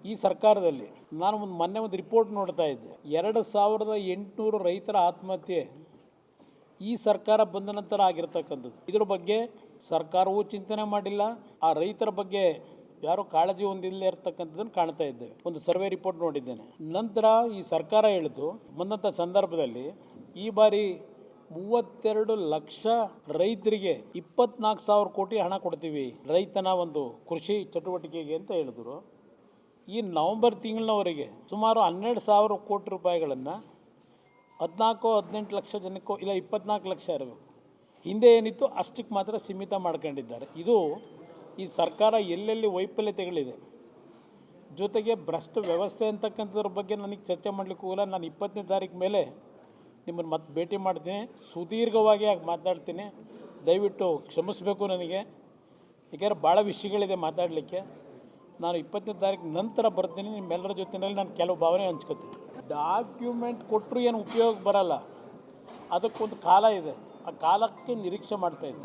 ಈ ಸರ್ಕಾರದಲ್ಲಿ ನಾನು ಮೊನ್ನೆ ಒಂದು ರಿಪೋರ್ಟ್ ನೋಡ್ತಾ ಇದ್ದೆ. 2800 ರೈತರ ಆತ್ಮಹತ್ಯೆ ಈ ಸರ್ಕಾರ ಬಂದ ನಂತರ ಆಗಿರ್ತಕ್ಕಂಥದ್ದು. ಇದ್ರ ಬಗ್ಗೆ ಸರ್ಕಾರವೂ ಚಿಂತನೆ ಮಾಡಿಲ್ಲ, ಆ ರೈತರ ಬಗ್ಗೆ ಯಾರೋ ಕಾಳಜಿ ಹೊಂದಿಲ್ಲದೆ ಇರತಕ್ಕಂಥದ್ದನ್ನು ಕಾಣ್ತಾ ಇದ್ದೇವೆ. ಒಂದು ಸರ್ವೆ ರಿಪೋರ್ಟ್ ನೋಡಿದ್ದೇನೆ. ನಂತರ ಈ ಸರ್ಕಾರ ಹೇಳಿತು ಬಂದಂಥ ಸಂದರ್ಭದಲ್ಲಿ ಈ ಬಾರಿ 32 ಲಕ್ಷ ರೈತರಿಗೆ 24,000 ಕೋಟಿ ಹಣ ಕೊಡ್ತೀವಿ ರೈತನ ಒಂದು ಕೃಷಿ ಚಟುವಟಿಕೆಗೆ ಅಂತ ಹೇಳಿದ್ರು. ಈ ನವೆಂಬರ್ ತಿಂಗಳಿನವರೆಗೆ ಸುಮಾರು 12,000 ಕೋಟಿ ರೂಪಾಯಿಗಳನ್ನು 14-18 ಲಕ್ಷ ಜನಕ್ಕೋ ಇಲ್ಲ 24 ಲಕ್ಷ ಇರಬೇಕು, ಹಿಂದೆ ಏನಿತ್ತು ಅಷ್ಟಕ್ಕೆ ಮಾತ್ರ ಸೀಮಿತ ಮಾಡ್ಕೊಂಡಿದ್ದಾರೆ. ಇದು ಈ ಸರ್ಕಾರ ಎಲ್ಲೆಲ್ಲಿ ವೈಫಲ್ಯತೆಗಳಿದೆ, ಜೊತೆಗೆ ಭ್ರಷ್ಟ ವ್ಯವಸ್ಥೆ ಅಂತಕ್ಕಂಥದ್ರ ಬಗ್ಗೆ ನನಗೆ ಚರ್ಚೆ ಮಾಡಲಿಕ್ಕೆ ಹೋಗಲ್ಲ. ನಾನು 20ನೇ ತಾರೀಕು ಮೇಲೆ ನಿಮ್ಮನ್ನು ಮತ್ತೆ ಭೇಟಿ ಮಾಡ್ತೀನಿ, ಸುದೀರ್ಘವಾಗಿ ಆಗಿ ಮಾತಾಡ್ತೀನಿ. ದಯವಿಟ್ಟು ಕ್ಷಮಿಸಬೇಕು ನನಗೆ, ಏಕೆಂದರೆ ಭಾಳ ವಿಷಯಗಳಿದೆ ಮಾತಾಡಲಿಕ್ಕೆ. ನಾನು 20ನೇ ತಾರೀಕು ನಂತರ ಬರ್ತೀನಿ, ನಿಮ್ಮೆಲ್ಲರ ಜೊತೆಯಲ್ಲಿ ನಾನು ಕೆಲವು ಭಾವನೆ ಹಂಚ್ಕೊತೀನಿ. ಡಾಕ್ಯುಮೆಂಟ್ ಕೊಟ್ಟರು ಏನು ಉಪಯೋಗ ಬರಲ್ಲ, ಅದಕ್ಕೊಂದು ಕಾಲ ಇದೆ, ಆ ಕಾಲಕ್ಕೆ ನಿರೀಕ್ಷೆ ಮಾಡ್ತಾಯಿದ್ದೆ.